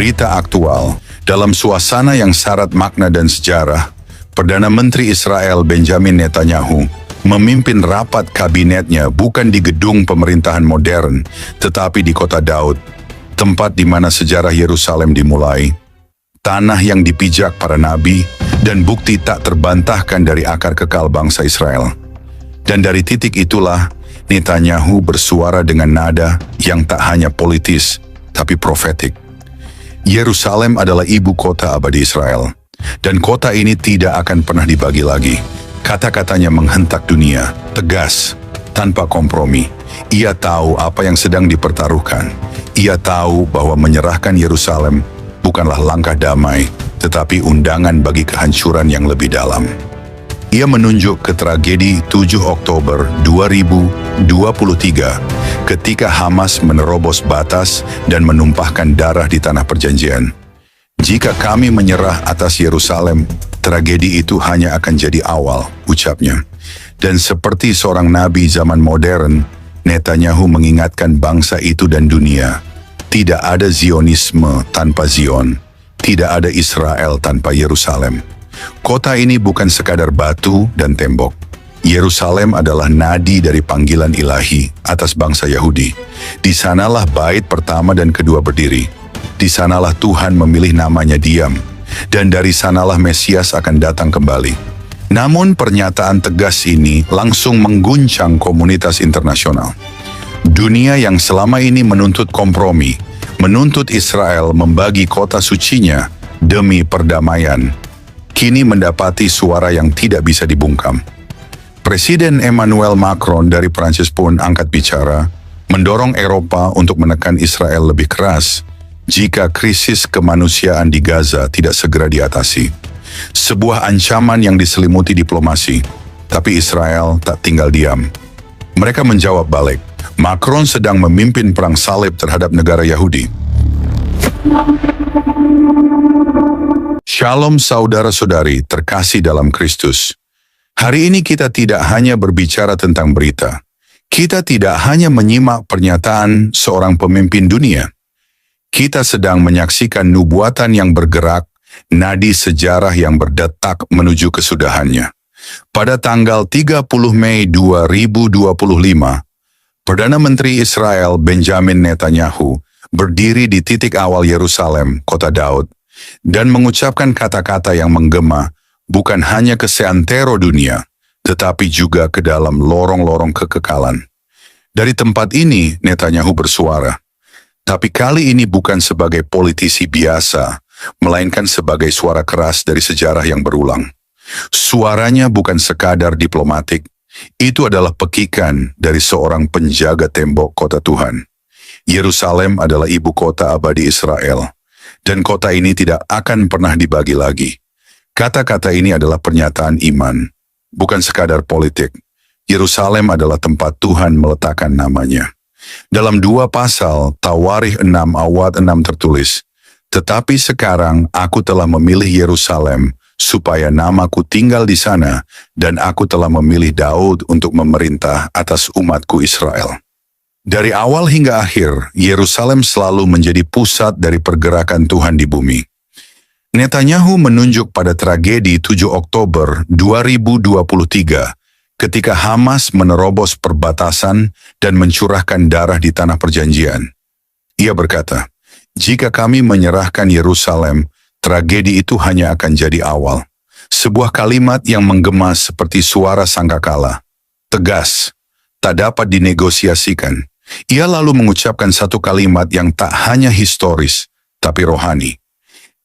Berita aktual, dalam suasana yang syarat makna dan sejarah, Perdana Menteri Israel Benjamin Netanyahu memimpin rapat kabinetnya bukan di gedung pemerintahan modern, tetapi di kota Daud, tempat di mana sejarah Yerusalem dimulai, tanah yang dipijak para nabi, dan bukti tak terbantahkan dari akar kekal bangsa Israel. Dan dari titik itulah, Netanyahu bersuara dengan nada yang tak hanya politis, tapi profetik. Yerusalem adalah ibu kota abadi Israel, dan kota ini tidak akan pernah dibagi lagi. Kata-katanya menghentak dunia, tegas, tanpa kompromi. Ia tahu apa yang sedang dipertaruhkan. Ia tahu bahwa menyerahkan Yerusalem bukanlah langkah damai, tetapi undangan bagi kehancuran yang lebih dalam. Ia menunjuk ke tragedi 7 Oktober 2023 ketika Hamas menerobos batas dan menumpahkan darah di tanah perjanjian. Jika kami menyerah atas Yerusalem, tragedi itu hanya akan jadi awal, ucapnya. Dan seperti seorang nabi zaman modern, Netanyahu mengingatkan bangsa itu dan dunia, tidak ada Zionisme tanpa Zion, tidak ada Israel tanpa Yerusalem. Kota ini bukan sekadar batu dan tembok. Yerusalem adalah nadi dari panggilan ilahi atas bangsa Yahudi. Di sanalah bait pertama dan kedua berdiri. Di sanalah Tuhan memilih namanya diam. Dan dari sanalah Mesias akan datang kembali. Namun pernyataan tegas ini langsung mengguncang komunitas internasional. Dunia yang selama ini menuntut kompromi, menuntut Israel membagi kota sucinya demi perdamaian, kini mendapati suara yang tidak bisa dibungkam. Presiden Emmanuel Macron dari Prancis pun angkat bicara, mendorong Eropa untuk menekan Israel lebih keras jika krisis kemanusiaan di Gaza tidak segera diatasi. Sebuah ancaman yang diselimuti diplomasi, tapi Israel tak tinggal diam. Mereka menjawab balik, Macron sedang memimpin perang salib terhadap negara Yahudi. Shalom saudara-saudari terkasih dalam Kristus. Hari ini kita tidak hanya berbicara tentang berita. Kita tidak hanya menyimak pernyataan seorang pemimpin dunia. Kita sedang menyaksikan nubuatan yang bergerak, nadi sejarah yang berdetak menuju kesudahannya. Pada tanggal 30 Mei 2025, Perdana Menteri Israel Benjamin Netanyahu berdiri di titik awal Yerusalem, kota Daud, dan mengucapkan kata-kata yang menggema bukan hanya ke seantero dunia, tetapi juga ke dalam lorong-lorong kekekalan. Dari tempat ini, Netanyahu bersuara. Tapi kali ini bukan sebagai politisi biasa, melainkan sebagai suara keras dari sejarah yang berulang. Suaranya bukan sekadar diplomatik, itu adalah pekikan dari seorang penjaga tembok kota Tuhan. Yerusalem adalah ibu kota abadi Israel, dan kota ini tidak akan pernah dibagi lagi. Kata-kata ini adalah pernyataan iman, bukan sekadar politik. Yerusalem adalah tempat Tuhan meletakkan namanya. Dalam 2 pasal, Tawarikh 6 ayat 6 tertulis, "Tetapi sekarang aku telah memilih Yerusalem, supaya namaku tinggal di sana, dan aku telah memilih Daud untuk memerintah atas umatku Israel." Dari awal hingga akhir, Yerusalem selalu menjadi pusat dari pergerakan Tuhan di bumi. Netanyahu menunjuk pada tragedi 7 Oktober 2023 ketika Hamas menerobos perbatasan dan mencurahkan darah di tanah perjanjian. Ia berkata, "Jika kami menyerahkan Yerusalem, tragedi itu hanya akan jadi awal." Sebuah kalimat yang menggema seperti suara sangkakala, tegas, tak dapat dinegosiasikan. Ia lalu mengucapkan satu kalimat yang tak hanya historis, tapi rohani.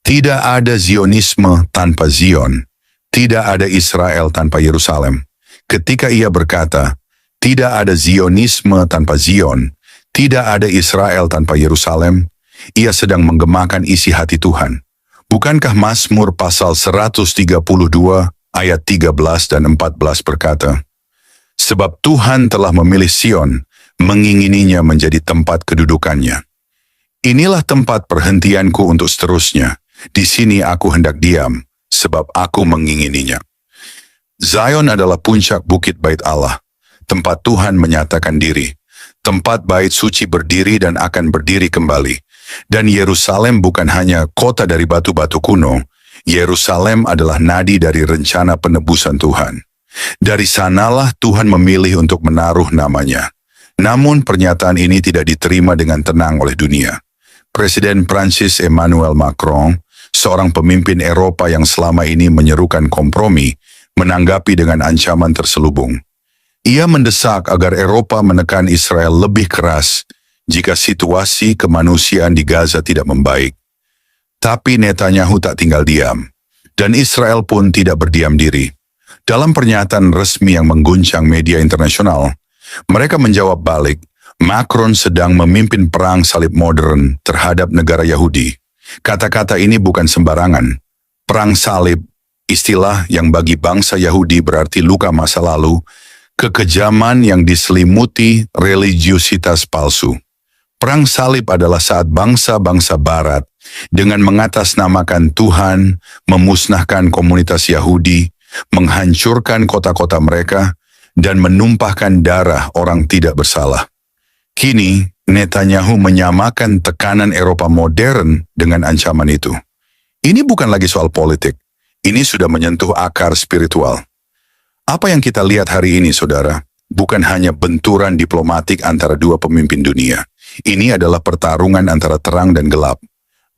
Tidak ada Zionisme tanpa Zion. Tidak ada Israel tanpa Yerusalem. Ketika ia berkata, tidak ada Zionisme tanpa Zion, tidak ada Israel tanpa Yerusalem, ia sedang menggemakan isi hati Tuhan. Bukankah Mazmur pasal 132 ayat 13 dan 14 berkata, "Sebab Tuhan telah memilih Sion, mengingininya menjadi tempat kedudukannya. Inilah tempat perhentianku untuk seterusnya. Di sini aku hendak diam, sebab aku mengingininya." Zion adalah puncak bukit bait Allah, tempat Tuhan menyatakan diri, tempat bait suci berdiri dan akan berdiri kembali, Dan Yerusalem bukan hanya kota dari batu-batu kuno, Yerusalem adalah nadi dari rencana penebusan Tuhan. Dari sanalah Tuhan memilih untuk menaruh namanya. Namun pernyataan ini tidak diterima dengan tenang oleh dunia. Presiden Prancis Emmanuel Macron, seorang pemimpin Eropa yang selama ini menyerukan kompromi, menanggapi dengan ancaman terselubung. Ia mendesak agar Eropa menekan Israel lebih keras jika situasi kemanusiaan di Gaza tidak membaik. Tapi Netanyahu tak tinggal diam, dan Israel pun tidak berdiam diri. Dalam pernyataan resmi yang mengguncang media internasional, mereka menjawab balik, Macron sedang memimpin perang salib modern terhadap negara Yahudi. Kata-kata ini bukan sembarangan. Perang salib, istilah yang bagi bangsa Yahudi berarti luka masa lalu, kekejaman yang diselimuti religiusitas palsu. Perang salib adalah saat bangsa-bangsa barat dengan mengatasnamakan Tuhan, memusnahkan komunitas Yahudi, menghancurkan kota-kota mereka, dan menumpahkan darah orang tidak bersalah. Kini, Netanyahu menyamakan tekanan Eropa modern dengan ancaman itu. Ini bukan lagi soal politik, ini sudah menyentuh akar spiritual. Apa yang kita lihat hari ini, saudara, bukan hanya benturan diplomatik antara dua pemimpin dunia. Ini adalah pertarungan antara terang dan gelap,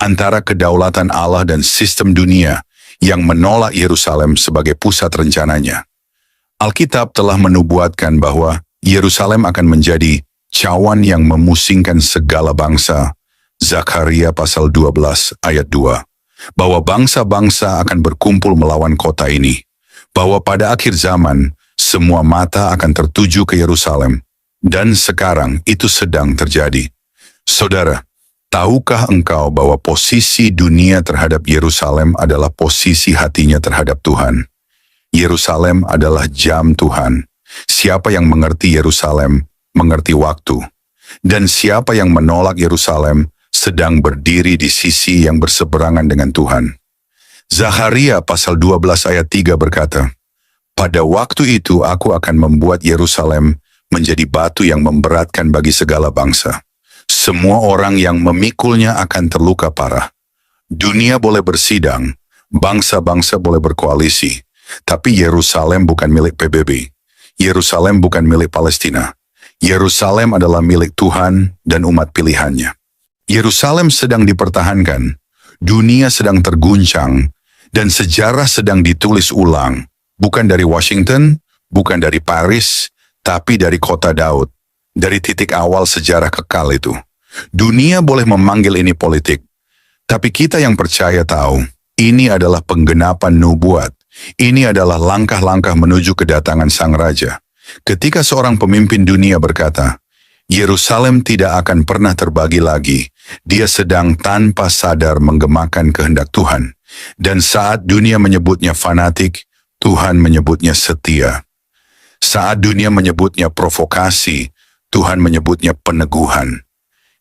antara kedaulatan Allah dan sistem dunia yang menolak Yerusalem sebagai pusat rencananya. Alkitab telah menubuatkan bahwa Yerusalem akan menjadi cawan yang memusingkan segala bangsa. Zakaria pasal 12 ayat 2. Bahwa bangsa-bangsa akan berkumpul melawan kota ini. Bahwa pada akhir zaman, semua mata akan tertuju ke Yerusalem. Dan sekarang itu sedang terjadi. Saudara, tahukah engkau bahwa posisi dunia terhadap Yerusalem adalah posisi hatinya terhadap Tuhan? Yerusalem adalah jam Tuhan. Siapa yang mengerti Yerusalem, mengerti waktu. Dan siapa yang menolak Yerusalem, sedang berdiri di sisi yang berseberangan dengan Tuhan. Zakaria pasal 12 ayat 3 berkata, pada waktu itu aku akan membuat Yerusalem menjadi batu yang memberatkan bagi segala bangsa. Semua orang yang memikulnya akan terluka parah. Dunia boleh bersidang, bangsa-bangsa boleh berkoalisi, tapi Yerusalem bukan milik PBB. Yerusalem bukan milik Palestina. Yerusalem adalah milik Tuhan dan umat pilihannya. Yerusalem sedang dipertahankan, dunia sedang terguncang, dan sejarah sedang ditulis ulang, bukan dari Washington, bukan dari Paris, tapi dari kota Daud, dari titik awal sejarah kekal itu. Dunia boleh memanggil ini politik, tapi kita yang percaya tahu, ini adalah penggenapan nubuat. Ini adalah langkah-langkah menuju kedatangan Sang Raja. Ketika seorang pemimpin dunia berkata, Yerusalem tidak akan pernah terbagi lagi, dia sedang tanpa sadar menggemakan kehendak Tuhan. Dan saat dunia menyebutnya fanatik, Tuhan menyebutnya setia. Saat dunia menyebutnya provokasi, Tuhan menyebutnya peneguhan.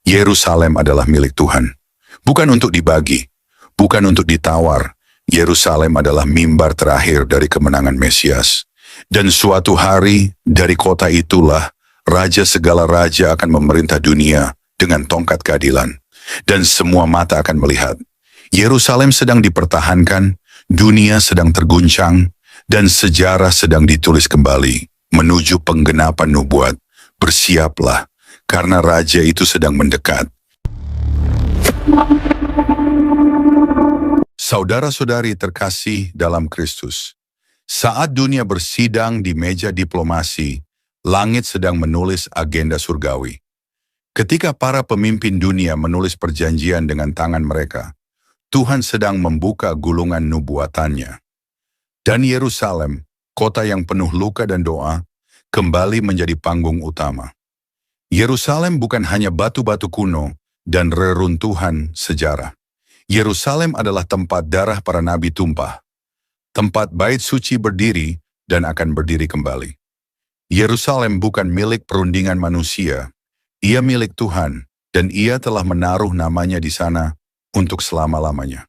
Yerusalem adalah milik Tuhan. Bukan untuk dibagi, bukan untuk ditawar. Yerusalem adalah mimbar terakhir dari kemenangan Mesias. Dan suatu hari dari kota itulah, Raja segala raja akan memerintah dunia dengan tongkat keadilan. Dan semua mata akan melihat. Yerusalem sedang dipertahankan, dunia sedang terguncang, dan sejarah sedang ditulis kembali, menuju penggenapan nubuat. Bersiaplah, karena Raja itu sedang mendekat. Saudara-saudari terkasih dalam Kristus, saat dunia bersidang di meja diplomasi, langit sedang menulis agenda surgawi. Ketika para pemimpin dunia menulis perjanjian dengan tangan mereka, Tuhan sedang membuka gulungan nubuatannya. Dan Yerusalem, kota yang penuh luka dan doa, kembali menjadi panggung utama. Yerusalem bukan hanya batu-batu kuno dan reruntuhan sejarah. Yerusalem adalah tempat darah para nabi tumpah, tempat bait suci berdiri dan akan berdiri kembali. Yerusalem bukan milik perundingan manusia, ia milik Tuhan, dan ia telah menaruh namanya di sana untuk selama-lamanya.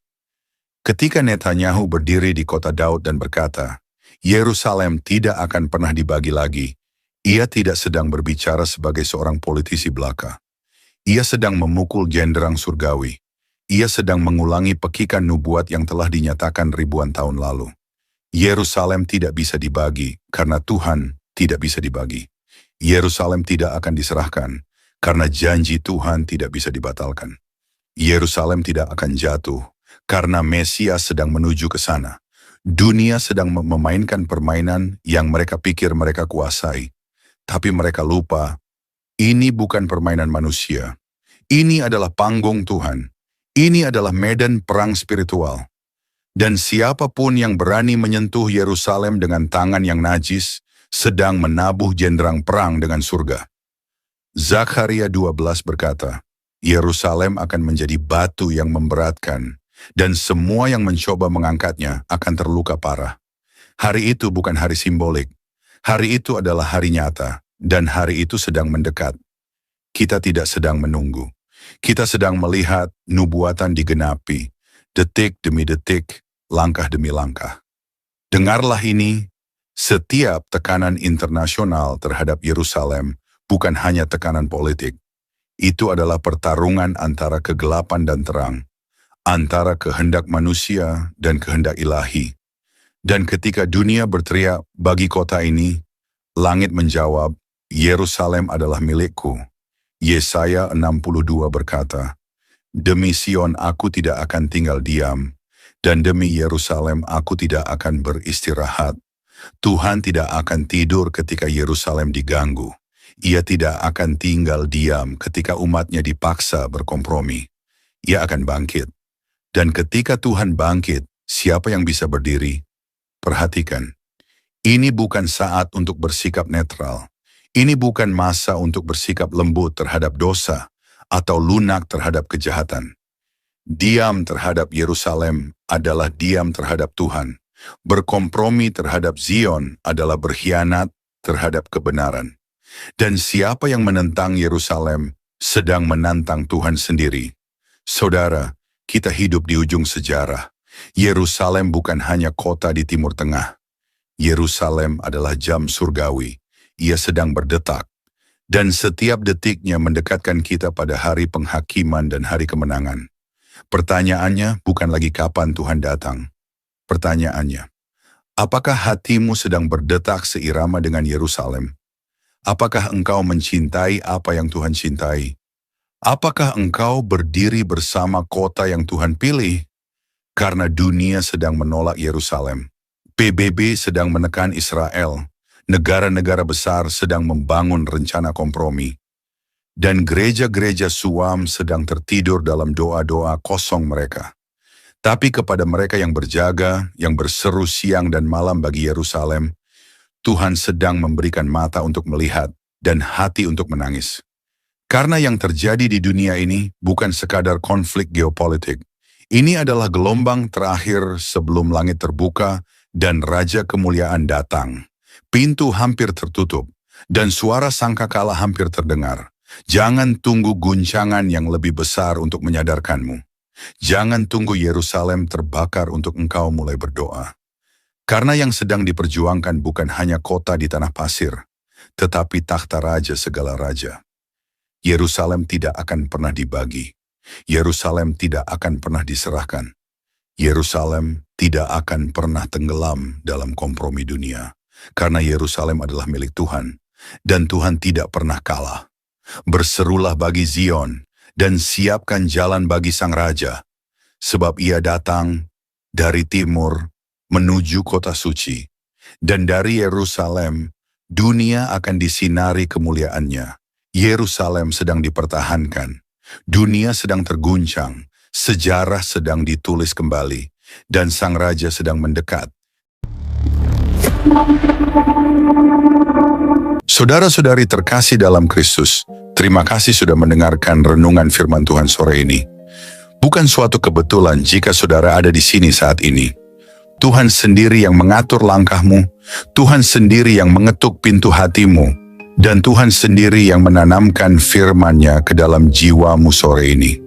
Ketika Netanyahu berdiri di kota Daud dan berkata, Yerusalem tidak akan pernah dibagi lagi, ia tidak sedang berbicara sebagai seorang politisi belaka. Ia sedang memukul genderang surgawi. Ia sedang mengulangi pekikan nubuat yang telah dinyatakan ribuan tahun lalu. Yerusalem tidak bisa dibagi karena Tuhan tidak bisa dibagi. Yerusalem tidak akan diserahkan karena janji Tuhan tidak bisa dibatalkan. Yerusalem tidak akan jatuh karena Mesias sedang menuju ke sana. Dunia sedang memainkan permainan yang mereka pikir mereka kuasai. Tapi mereka lupa, ini bukan permainan manusia. Ini adalah panggung Tuhan. Ini adalah medan perang spiritual. Dan siapapun yang berani menyentuh Yerusalem dengan tangan yang najis, sedang menabuh jenderang perang dengan surga. Zakaria 12 berkata, Yerusalem akan menjadi batu yang memberatkan, dan semua yang mencoba mengangkatnya akan terluka parah. Hari itu bukan hari simbolik. Hari itu adalah hari nyata, dan hari itu sedang mendekat. Kita tidak sedang menunggu. Kita sedang melihat nubuatan digenapi, detik demi detik, langkah demi langkah. Dengarlah ini, setiap tekanan internasional terhadap Yerusalem bukan hanya tekanan politik. Itu adalah pertarungan antara kegelapan dan terang, antara kehendak manusia dan kehendak ilahi. Dan ketika dunia berteriak bagi kota ini, langit menjawab, Yerusalem adalah milikku. Yesaya 62 berkata, demi Sion aku tidak akan tinggal diam, dan demi Yerusalem aku tidak akan beristirahat. Tuhan tidak akan tidur ketika Yerusalem diganggu. Ia tidak akan tinggal diam ketika umatnya dipaksa berkompromi. Ia akan bangkit. Dan ketika Tuhan bangkit, siapa yang bisa berdiri? Perhatikan, ini bukan saat untuk bersikap netral. Ini bukan masa untuk bersikap lembut terhadap dosa atau lunak terhadap kejahatan. Diam terhadap Yerusalem adalah diam terhadap Tuhan. Berkompromi terhadap Zion adalah berkhianat terhadap kebenaran. Dan siapa yang menentang Yerusalem sedang menantang Tuhan sendiri. Saudara, kita hidup di ujung sejarah. Yerusalem bukan hanya kota di Timur Tengah. Yerusalem adalah jam surgawi. Ia sedang berdetak. Dan setiap detiknya mendekatkan kita pada hari penghakiman dan hari kemenangan. Pertanyaannya bukan lagi kapan Tuhan datang. Pertanyaannya, apakah hatimu sedang berdetak seirama dengan Yerusalem? Apakah engkau mencintai apa yang Tuhan cintai? Apakah engkau berdiri bersama kota yang Tuhan pilih? Karena dunia sedang menolak Yerusalem. PBB sedang menekan Israel. Negara-negara besar sedang membangun rencana kompromi. Dan gereja-gereja suam sedang tertidur dalam doa-doa kosong mereka. Tapi kepada mereka yang berjaga, yang berseru siang dan malam bagi Yerusalem, Tuhan sedang memberikan mata untuk melihat dan hati untuk menangis. Karena yang terjadi di dunia ini bukan sekadar konflik geopolitik. Ini adalah gelombang terakhir sebelum langit terbuka dan Raja Kemuliaan datang. Pintu hampir tertutup dan suara sangkakala hampir terdengar. Jangan tunggu guncangan yang lebih besar untuk menyadarkanmu. Jangan tunggu Yerusalem terbakar untuk engkau mulai berdoa. Karena yang sedang diperjuangkan bukan hanya kota di tanah pasir, tetapi takhta raja segala raja. Yerusalem tidak akan pernah dibagi. Yerusalem tidak akan pernah diserahkan. Yerusalem tidak akan pernah tenggelam dalam kompromi dunia. Karena Yerusalem adalah milik Tuhan. Dan Tuhan tidak pernah kalah. Berserulah bagi Zion dan siapkan jalan bagi Sang Raja. Sebab ia datang dari timur menuju kota suci. Dan dari Yerusalem, dunia akan disinari kemuliaannya. Yerusalem sedang dipertahankan. Dunia sedang terguncang. Sejarah sedang ditulis kembali. Dan Sang Raja sedang mendekat. Saudara-saudari terkasih dalam Kristus, terima kasih sudah mendengarkan renungan firman Tuhan sore ini. Bukan suatu kebetulan jika saudara ada di sini saat ini. Tuhan sendiri yang mengatur langkahmu, Tuhan sendiri yang mengetuk pintu hatimu, dan Tuhan sendiri yang menanamkan firman-Nya ke dalam jiwamu sore ini.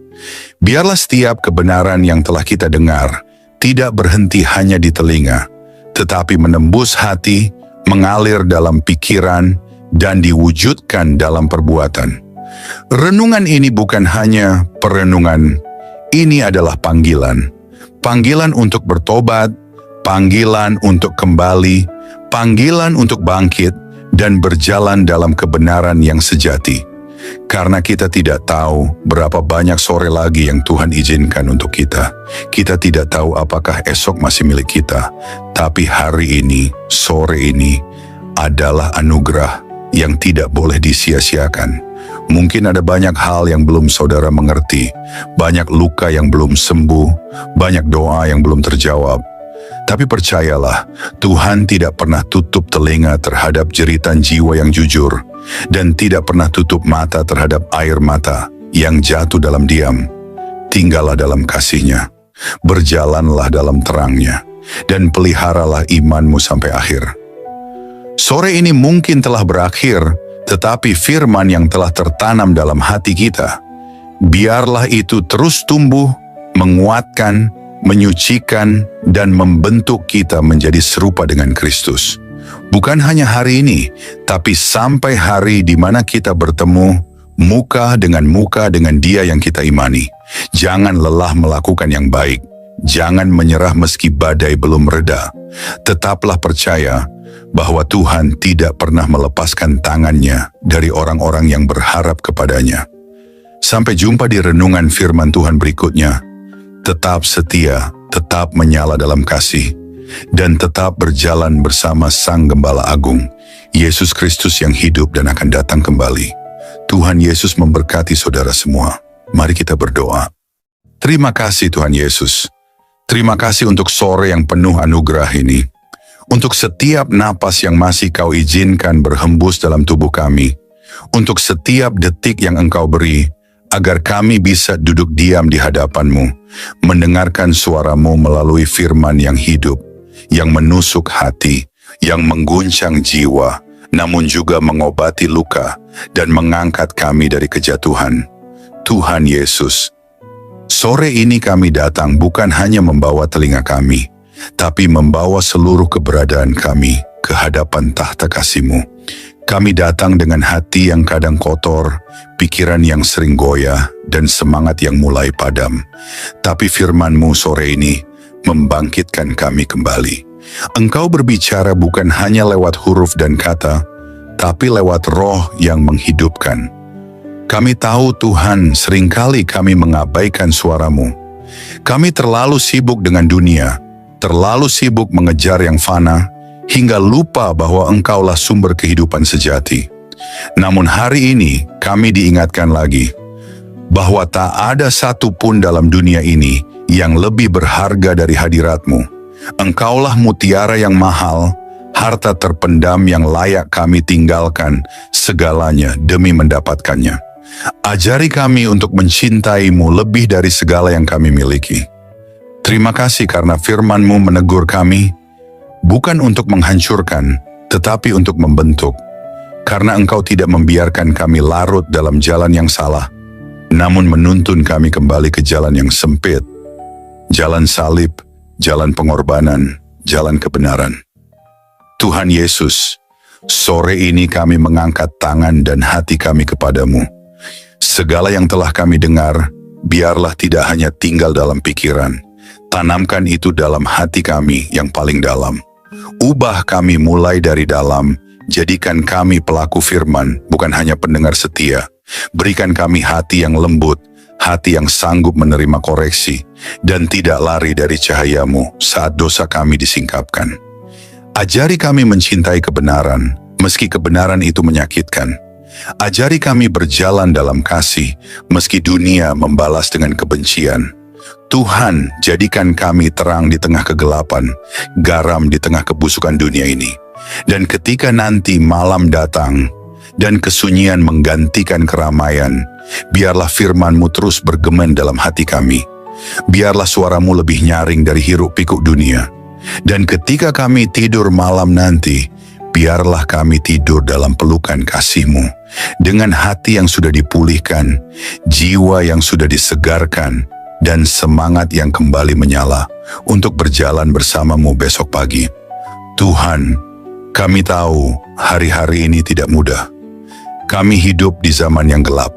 Biarlah setiap kebenaran yang telah kita dengar tidak berhenti hanya di telinga, tetapi menembus hati, mengalir dalam pikiran, dan diwujudkan dalam perbuatan. Renungan ini bukan hanya perenungan, ini adalah panggilan. Panggilan untuk bertobat, panggilan untuk kembali, panggilan untuk bangkit, dan berjalan dalam kebenaran yang sejati. Karena kita tidak tahu berapa banyak sore lagi yang Tuhan izinkan untuk kita. Kita tidak tahu apakah esok masih milik kita. Tapi hari ini, sore ini, adalah anugerah yang tidak boleh disia-siakan. Mungkin ada banyak hal yang belum saudara mengerti, banyak luka yang belum sembuh, banyak doa yang belum terjawab. Tapi percayalah, Tuhan tidak pernah tutup telinga terhadap jeritan jiwa yang jujur, dan tidak pernah tutup mata terhadap air mata yang jatuh dalam diam. Tinggallah dalam kasih-Nya, berjalanlah dalam terang-Nya, dan peliharalah imanmu sampai akhir. Sore ini mungkin telah berakhir, tetapi firman yang telah tertanam dalam hati kita, biarlah itu terus tumbuh, menguatkan, menyucikan, dan membentuk kita menjadi serupa dengan Kristus. Bukan hanya hari ini, tapi sampai hari di mana kita bertemu muka dengan Dia yang kita imani. Jangan lelah melakukan yang baik. Jangan menyerah meski badai belum reda. Tetaplah percaya bahwa Tuhan tidak pernah melepaskan tangan-Nya dari orang-orang yang berharap kepadanya. Sampai jumpa di renungan firman Tuhan berikutnya. Tetap setia, tetap menyala dalam kasih, dan tetap berjalan bersama Sang Gembala Agung, Yesus Kristus yang hidup dan akan datang kembali. Tuhan Yesus memberkati saudara semua. Mari kita berdoa. Terima kasih Tuhan Yesus. Terima kasih untuk sore yang penuh anugerah ini. Untuk setiap napas yang masih Kau izinkan berhembus dalam tubuh kami. Untuk setiap detik yang Engkau beri, agar kami bisa duduk diam di hadapan-Mu, mendengarkan suara-Mu melalui firman yang hidup, yang menusuk hati, yang mengguncang jiwa, namun juga mengobati luka dan mengangkat kami dari kejatuhan. Tuhan Yesus, sore ini kami datang bukan hanya membawa telinga kami, tapi membawa seluruh keberadaan kami ke hadapan tahta kasih-Mu. Kami datang dengan hati yang kadang kotor, pikiran yang sering goyah, dan semangat yang mulai padam. Tapi firman-Mu sore ini membangkitkan kami kembali. Engkau berbicara bukan hanya lewat huruf dan kata, tapi lewat roh yang menghidupkan. Kami tahu Tuhan, seringkali kami mengabaikan suara-Mu. Kami terlalu sibuk dengan dunia, terlalu sibuk mengejar yang fana, hingga lupa bahwa Engkaulah sumber kehidupan sejati. Namun hari ini kami diingatkan lagi bahwa tak ada satu pun dalam dunia ini yang lebih berharga dari hadirat-Mu. Engkaulah mutiara yang mahal, harta terpendam yang layak kami tinggalkan segalanya demi mendapatkannya. Ajari kami untuk mencintai-Mu lebih dari segala yang kami miliki. Terima kasih karena firman-Mu menegur kami, bukan untuk menghancurkan, tetapi untuk membentuk. Karena Engkau tidak membiarkan kami larut dalam jalan yang salah, namun menuntun kami kembali ke jalan yang sempit, jalan salib, jalan pengorbanan, jalan kebenaran. Tuhan Yesus, sore ini kami mengangkat tangan dan hati kami kepadamu. Segala yang telah kami dengar, biarlah tidak hanya tinggal dalam pikiran, tanamkan itu dalam hati kami yang paling dalam. Ubah kami mulai dari dalam, jadikan kami pelaku firman, bukan hanya pendengar setia. Berikan kami hati yang lembut, hati yang sanggup menerima koreksi, dan tidak lari dari cahaya-Mu saat dosa kami disingkapkan. Ajari kami mencintai kebenaran, meski kebenaran itu menyakitkan. Ajari kami berjalan dalam kasih, meski dunia membalas dengan kebencian. Tuhan, jadikan kami terang di tengah kegelapan, garam di tengah kebusukan dunia ini. Dan ketika nanti malam datang, dan kesunyian menggantikan keramaian, biarlah firman-Mu terus bergema dalam hati kami. Biarlah suara-Mu lebih nyaring dari hiruk-pikuk dunia. Dan ketika kami tidur malam nanti, biarlah kami tidur dalam pelukan kasih-Mu, dengan hati yang sudah dipulihkan, jiwa yang sudah disegarkan, dan semangat yang kembali menyala untuk berjalan bersama-Mu besok pagi. Tuhan, kami tahu hari-hari ini tidak mudah. Kami hidup di zaman yang gelap,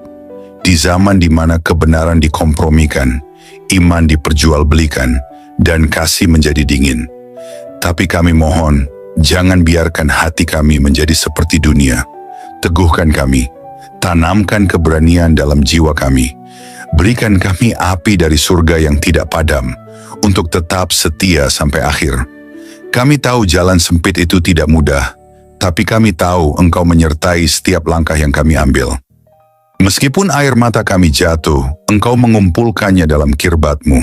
di zaman di mana kebenaran dikompromikan, iman diperjualbelikan, dan kasih menjadi dingin. Tapi kami mohon, jangan biarkan hati kami menjadi seperti dunia. Teguhkan kami, tanamkan keberanian dalam jiwa kami. Berikan kami api dari surga yang tidak padam, untuk tetap setia sampai akhir. Kami tahu jalan sempit itu tidak mudah, tapi kami tahu Engkau menyertai setiap langkah yang kami ambil. Meskipun air mata kami jatuh, Engkau mengumpulkannya dalam kirbat-Mu.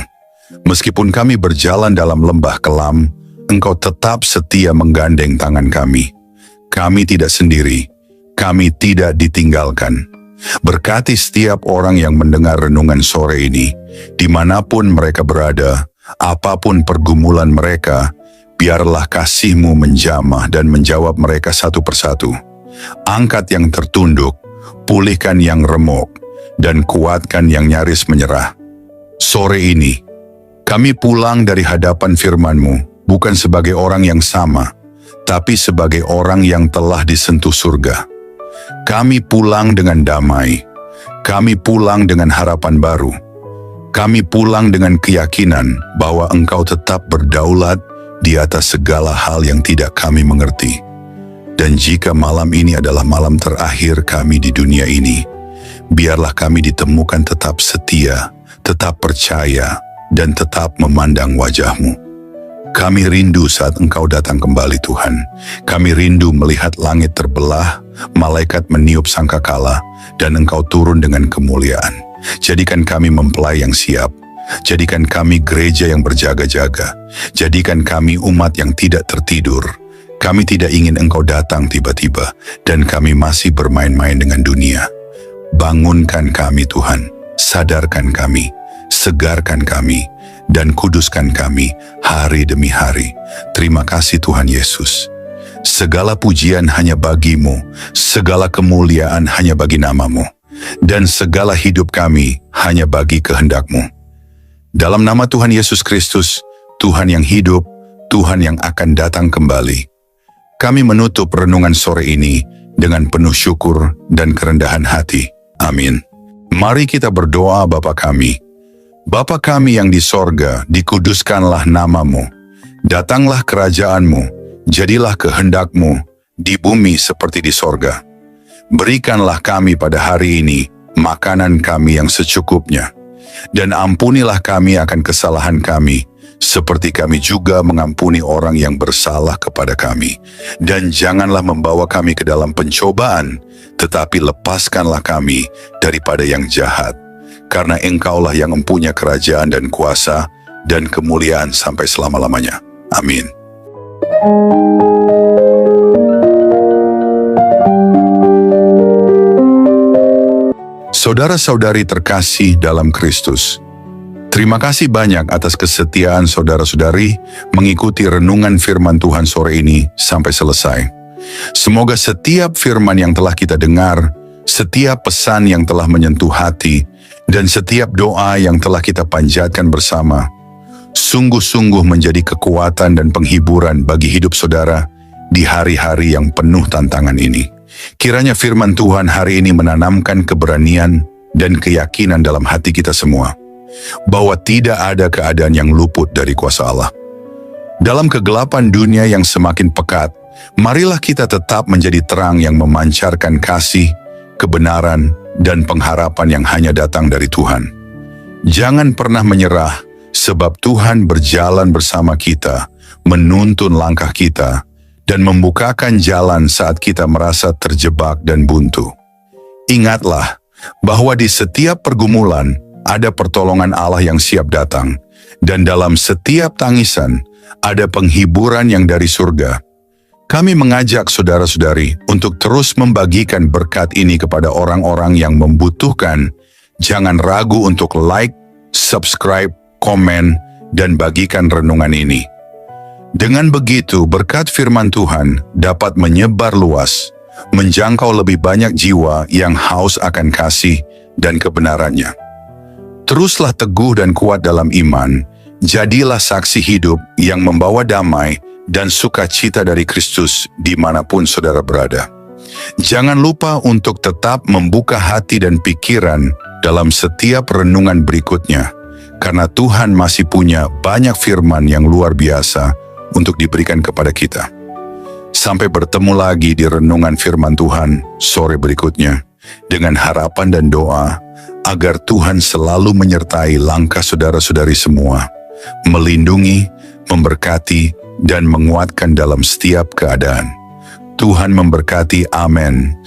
Meskipun kami berjalan dalam lembah kelam, Engkau tetap setia menggandeng tangan kami. Kami tidak sendiri, kami tidak ditinggalkan. Berkati setiap orang yang mendengar renungan sore ini, dimanapun mereka berada, apapun pergumulan mereka, biarlah kasih-Mu menjamah dan menjawab mereka satu persatu. Angkat yang tertunduk, pulihkan yang remuk, dan kuatkan yang nyaris menyerah. Sore ini, kami pulang dari hadapan firman-Mu, bukan sebagai orang yang sama, tapi sebagai orang yang telah disentuh surga. Kami pulang dengan damai, kami pulang dengan harapan baru, kami pulang dengan keyakinan bahwa Engkau tetap berdaulat di atas segala hal yang tidak kami mengerti. Dan jika malam ini adalah malam terakhir kami di dunia ini, biarlah kami ditemukan tetap setia, tetap percaya, dan tetap memandang wajah-Mu. Kami rindu saat Engkau datang kembali, Tuhan. Kami rindu melihat langit terbelah, malaikat meniup sangkakala, dan Engkau turun dengan kemuliaan. Jadikan kami mempelai yang siap. Jadikan kami gereja yang berjaga-jaga. Jadikan kami umat yang tidak tertidur. Kami tidak ingin Engkau datang tiba-tiba, dan kami masih bermain-main dengan dunia. Bangunkan kami, Tuhan. Sadarkan kami, segarkan kami, dan kuduskan kami hari demi hari. Terima kasih Tuhan Yesus. Segala pujian hanya bagi-Mu, segala kemuliaan hanya bagi nama-Mu, dan segala hidup kami hanya bagi kehendak-Mu. Dalam nama Tuhan Yesus Kristus, Tuhan yang hidup, Tuhan yang akan datang kembali, kami menutup renungan sore ini dengan penuh syukur dan kerendahan hati. Amin. Mari kita berdoa. Bapa kami. Bapa kami yang di sorga, dikuduskanlah nama-Mu. Datanglah kerajaan-Mu, jadilah kehendak-Mu di bumi seperti di sorga. Berikanlah kami pada hari ini makanan kami yang secukupnya. Dan ampunilah kami akan kesalahan kami, seperti kami juga mengampuni orang yang bersalah kepada kami. Dan janganlah membawa kami ke dalam pencobaan, tetapi lepaskanlah kami daripada yang jahat. Karena Engkaulah yang mempunyai kerajaan dan kuasa dan kemuliaan sampai selama-lamanya. Amin. Saudara-saudari terkasih dalam Kristus, terima kasih banyak atas kesetiaan saudara-saudari mengikuti renungan firman Tuhan sore ini sampai selesai. Semoga setiap firman yang telah kita dengar, setiap pesan yang telah menyentuh hati, dan setiap doa yang telah kita panjatkan bersama, sungguh-sungguh menjadi kekuatan dan penghiburan bagi hidup saudara di hari-hari yang penuh tantangan ini. Kiranya firman Tuhan hari ini menanamkan keberanian dan keyakinan dalam hati kita semua, bahwa tidak ada keadaan yang luput dari kuasa Allah. Dalam kegelapan dunia yang semakin pekat, marilah kita tetap menjadi terang yang memancarkan kasih, kebenaran, dan pengharapan yang hanya datang dari Tuhan. Jangan pernah menyerah, sebab Tuhan berjalan bersama kita, menuntun langkah kita, dan membukakan jalan saat kita merasa terjebak dan buntu. Ingatlah bahwa di setiap pergumulan ada pertolongan Allah yang siap datang, dan dalam setiap tangisan ada penghiburan yang dari surga. Kami mengajak saudara-saudari untuk terus membagikan berkat ini kepada orang-orang yang membutuhkan. Jangan ragu untuk like, subscribe, komen, dan bagikan renungan ini. Dengan begitu, berkat firman Tuhan dapat menyebar luas, menjangkau lebih banyak jiwa yang haus akan kasih dan kebenarannya. Teruslah teguh dan kuat dalam iman, jadilah saksi hidup yang membawa damai dan sukacita dari Kristus dimanapun saudara berada. Jangan lupa untuk tetap membuka hati dan pikiran dalam setiap renungan berikutnya, karena Tuhan masih punya banyak firman yang luar biasa untuk diberikan kepada kita. Sampai bertemu lagi di renungan firman Tuhan sore berikutnya, dengan harapan dan doa agar Tuhan selalu menyertai langkah saudara-saudari semua, melindungi, memberkati, dan menguatkan dalam setiap keadaan. Tuhan memberkati, amin.